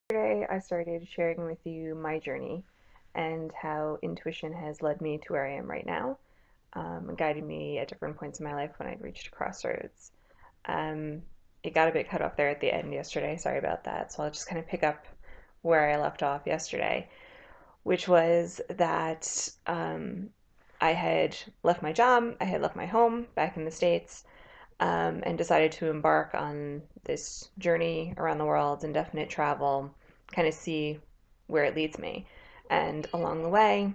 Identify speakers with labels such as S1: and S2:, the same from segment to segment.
S1: Yesterday, I started sharing with you my journey and how intuition has led me to where I am right now, and guided me at different points in my life when I'd reached a crossroads. Um, it got a bit cut off there at the end yesterday. Sorry about that. So I'll just kind of pick up where I left off yesterday, which was that I had left my job, I had left my home back in the States, and decided to embark on this journey around the world, indefinite travel, kind of see where it leads me. And along the way,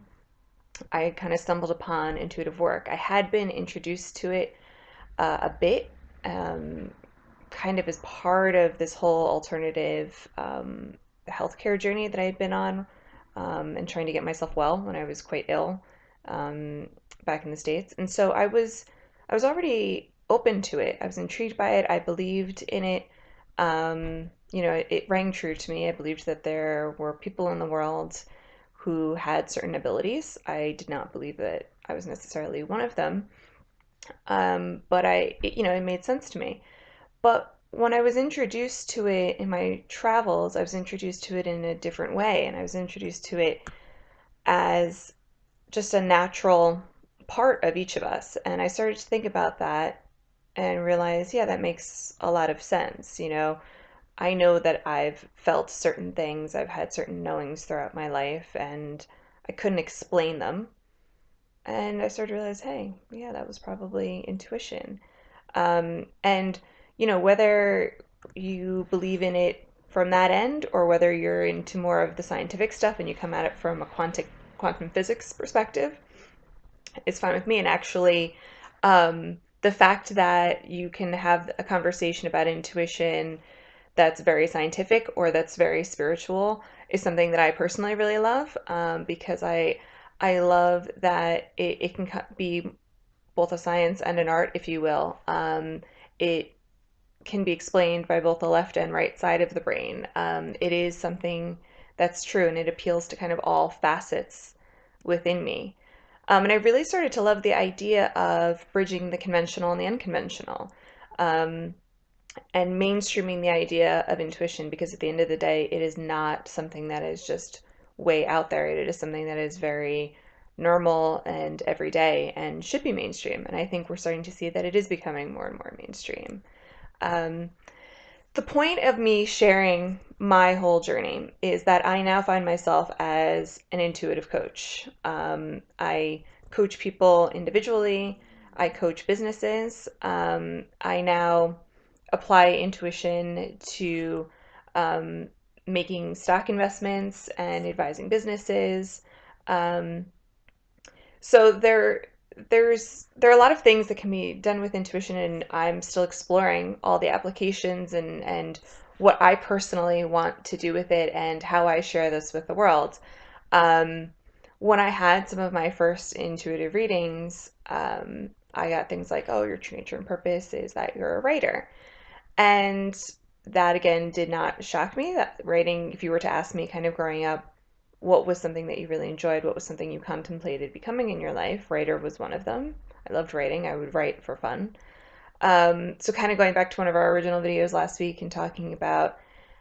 S1: I kind of stumbled upon intuitive work. I had been introduced to it a bit, um, kind of as part of this whole alternative healthcare journey that I had been on, and trying to get myself well when I was quite ill, um, back in the States. And so I was already open to it. I was intrigued by it. I believed in it. It rang true to me. I believed that there were people in the world who had certain abilities. I did not believe that I was necessarily one of them. But it made sense to me. But when I was introduced to it in my travels, I was introduced to it in a different way, and I was introduced to it as just a natural part of each of us. And I started to think about that and realize, yeah, that makes a lot of sense. I know that I've felt certain things, I've had certain knowings throughout my life, and I couldn't explain them. And I started to realize, hey, yeah, that was probably intuition. And whether you believe in it from that end or whether you're into more of the scientific stuff and you come at it from a quantum physics perspective, it's fine with me. And actually, the fact that you can have a conversation about intuition that's very scientific or that's very spiritual is something that I personally really love, because I love that it can be both a science and an art, if you will. It can be explained by both the left and right side of the brain. It is something that's true, and it appeals to kind of all facets within me. And I really started to love the idea of bridging the conventional and the unconventional, um, and mainstreaming the idea of intuition, because at the end of the day, it is not something that is just way out there. It is something that is very normal and everyday and should be mainstream. And I think we're starting to see that it is becoming more and more mainstream. Um, the point of me sharing my whole journey is that I now find myself as an intuitive coach. I coach people individually, I coach businesses. I now apply intuition to um, making stock investments and advising businesses. Um, so there are a lot of things that can be done with intuition, and I'm still exploring all the applications and what I personally want to do with it and how I share this with the world. Um, when I had some of my first intuitive readings, I got things like, "Oh, your true nature and purpose is that you're a writer," and that again did not shock me. That writing, if you were to ask me kind of growing up, what was something that you really enjoyed? What was something you contemplated becoming in your life? Writer was one of them. I loved writing. I would write for fun. So kind of going back to one of our original videos last week and talking about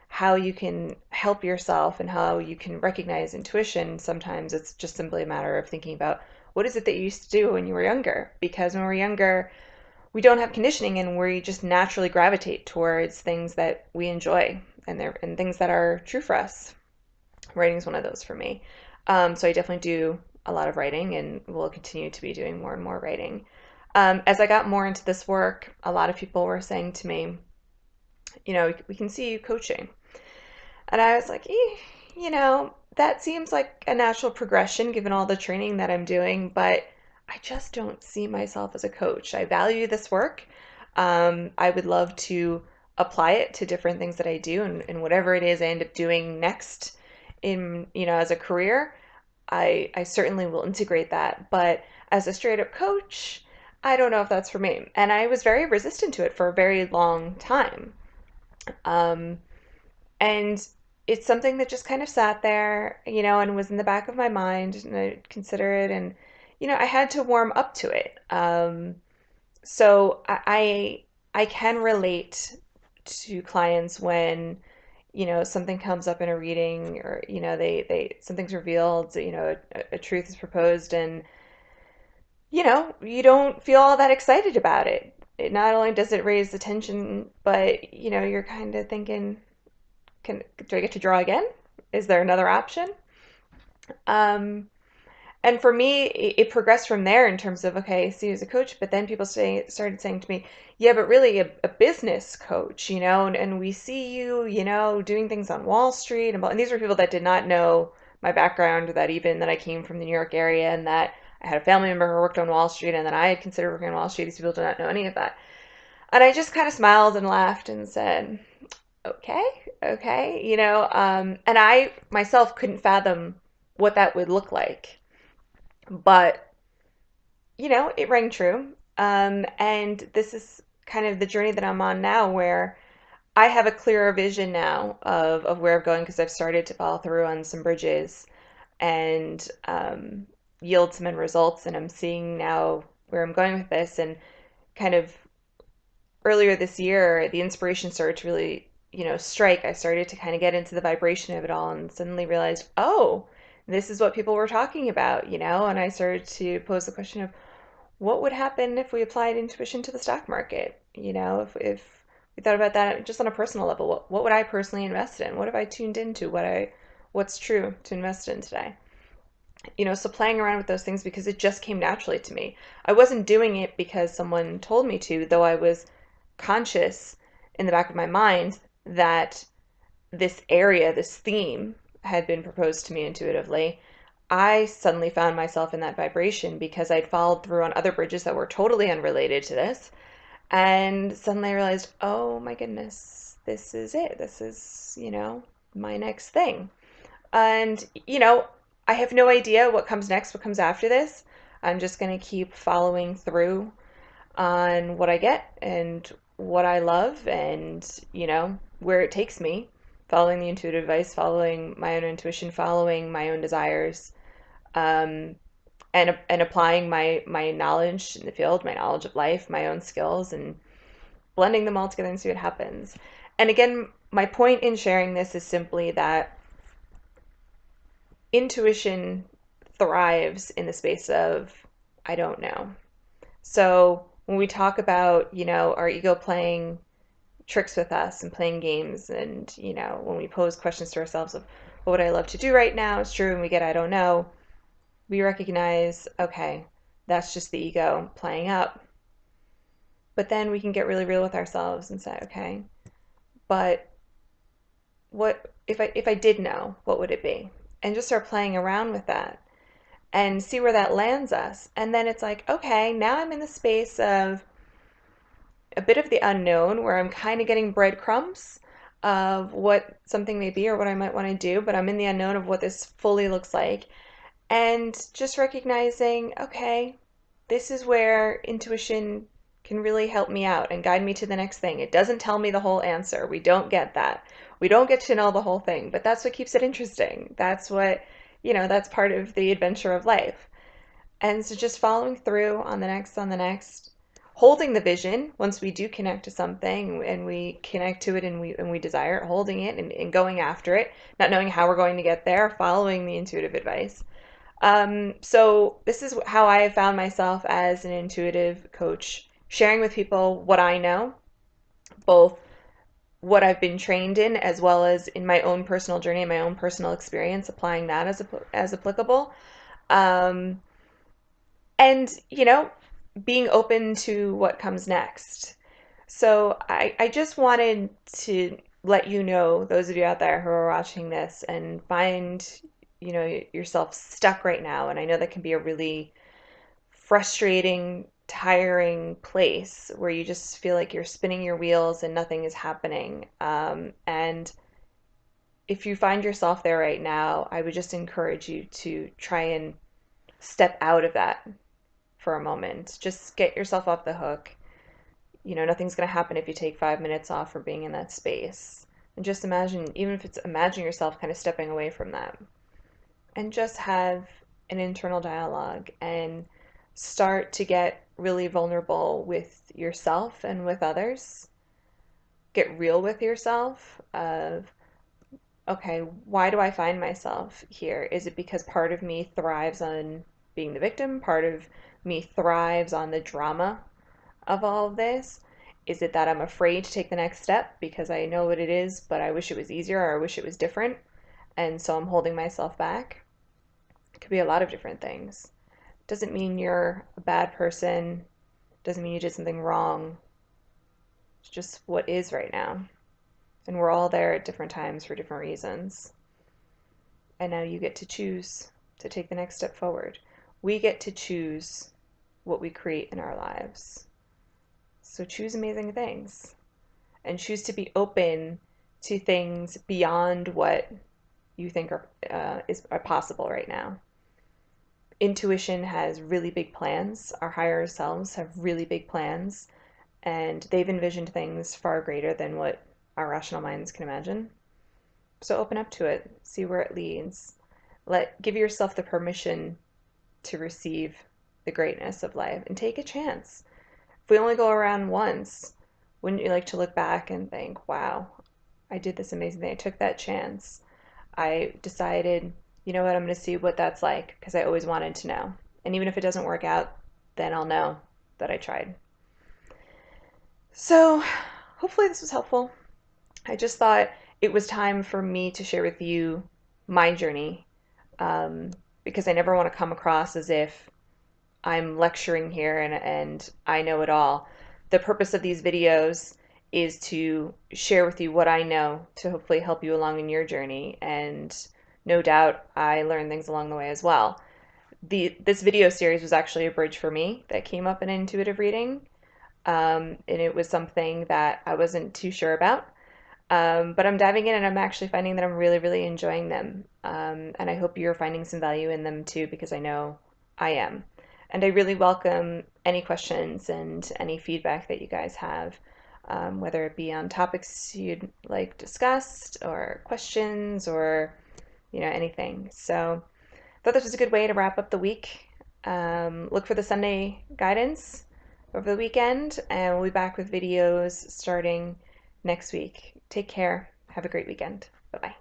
S1: how you can help yourself and how you can recognize intuition. Sometimes it's just simply a matter of thinking about what is it that you used to do when you were younger? Because when we're younger, we don't have conditioning and we just naturally gravitate towards things that we enjoy and things that are true for us. Writing is one of those for me. So I definitely do a lot of writing and will continue to be doing more and more writing. As I got more into this work, a lot of people were saying to me, we can see you coaching. And I was like, that seems like a natural progression given all the training that I'm doing, but I just don't see myself as a coach. I value this work. I would love to apply it to different things that I do, and whatever it is I end up doing next as a career, I certainly will integrate that. But as a straight up coach, I don't know if that's for me. And I was very resistant to it for a very long time. Um, and it's something that just kind of sat there, and was in the back of my mind, and I consider it, and I had to warm up to it. So I can relate to clients when something comes up in a reading, or something's revealed, a truth is proposed, and you don't feel all that excited about it. It not only does it raise attention, but you're kind of thinking, do I get to draw again? Is there another option? Um, and for me, it progressed from there in terms of, okay, see you as a coach, but then people started saying to me, yeah, but really a business coach, and we see you, doing things on Wall Street. And these were people that did not know my background, that I came from the New York area, and that I had a family member who worked on Wall Street, and that I had considered working on Wall Street. These people did not know any of that. And I just kind of smiled and laughed and said, okay, okay, and I myself couldn't fathom what that would look like. But it rang true. And this is kind of the journey that I'm on now, where I have a clearer vision now of where I'm going, because I've started to follow through on some bridges and yield some end results. And I'm seeing now where I'm going with this. And kind of earlier this year, the inspiration started to really, strike. I started to kind of get into the vibration of it all and suddenly realized, oh, this is what people were talking about, and I started to pose the question of, what would happen if we applied intuition to the stock market? If we thought about that just on a personal level, what would I personally invest in? What have I tuned into? What's true to invest in today? So playing around with those things, because it just came naturally to me. I wasn't doing it because someone told me to, though I was conscious in the back of my mind that this area, this theme, had been proposed to me intuitively. I suddenly found myself in that vibration because I'd followed through on other bridges that were totally unrelated to this. And suddenly I realized, oh my goodness, this is it. This is, my next thing. And, I have no idea what comes next, what comes after this. I'm just going to keep following through on what I get and what I love, and, where it takes me, following the intuitive advice, following my own intuition, following my own desires, um, and applying my knowledge in the field, my knowledge of life, my own skills, and blending them all together and see what happens. And again, my point in sharing this is simply that intuition thrives in the space of I don't know. So when we talk about, our ego playing tricks with us and playing games, and, when we pose questions to ourselves of what would I love to do right now, it's true, and we get I don't know, we recognize, okay, that's just the ego playing up. But then we can get really real with ourselves and say, okay, but what if I did know, what would it be? And just start playing around with that and see where that lands us. And then it's like, okay, now I'm in the space of a bit of the unknown, where I'm kind of getting breadcrumbs of what something may be or what I might want to do, but I'm in the unknown of what this fully looks like. And just recognizing, okay, this is where intuition can really help me out and guide me to the next thing. It doesn't tell me the whole answer. We don't get that. We don't get to know the whole thing, but that's what keeps it interesting. That's what, that's part of the adventure of life. And so just following through on the next, holding the vision once we do connect to something and we connect to it, and we desire it, holding it and going after it, not knowing how we're going to get there, following the intuitive advice. So this is how I have found myself as an intuitive coach, sharing with people what I know, both what I've been trained in, as well as in my own personal journey and my own personal experience, applying that as applicable. Um, and, being open to what comes next. So I just wanted to let you know, those of you out there who are watching this and find, yourself stuck right now. And I know that can be a really frustrating, tiring place where you just feel like you're spinning your wheels and nothing is happening. And if you find yourself there right now, I would just encourage you to try and step out of that for a moment. Just get yourself off the hook. Nothing's going to happen if you take 5 minutes off for being in that space. And just imagine, even if it's imagine yourself kind of stepping away from that, and just have an internal dialogue and start to get really vulnerable with yourself and with others. Get real with yourself of okay, why do I find myself here? Is it because part of me thrives on being the victim? Part of me thrives on the drama of all of this? Is it that I'm afraid to take the next step because I know what it is, but I wish it was easier or I wish it was different, and so I'm holding myself back? It could be a lot of different things. Doesn't mean you're a bad person, doesn't mean you did something wrong. It's just what is right now. And we're all there at different times for different reasons. And now you get to choose to take the next step forward. We get to choose what we create in our lives. So choose amazing things and choose to be open to things beyond what you think are possible right now. Intuition has really big plans. Our higher selves have really big plans, and they've envisioned things far greater than what our rational minds can imagine. So open up to it, see where it leads. Give yourself the permission to receive the greatness of life and take a chance. If we only go around once, wouldn't you like to look back and think, wow, I did this amazing thing. I took that chance. I decided, you know what, I'm going to see what that's like because I always wanted to know. And even if it doesn't work out, then I'll know that I tried. So hopefully this was helpful. I just thought it was time for me to share with you my journey, because I never want to come across as if I'm lecturing here and I know it all. The purpose of these videos is to share with you what I know to hopefully help you along in your journey. And no doubt I learned things along the way as well. This video series was actually a bridge for me that came up in intuitive reading. And it was something that I wasn't too sure about. But I'm diving in and I'm actually finding that I'm really, really enjoying them. And I hope you're finding some value in them too, because I know I am. And I really welcome any questions and any feedback that you guys have, whether it be on topics you'd like discussed or questions or, anything. So I thought this was a good way to wrap up the week. Look for the Sunday guidance over the weekend, and we'll be back with videos starting next week. Take care. Have a great weekend. Bye bye.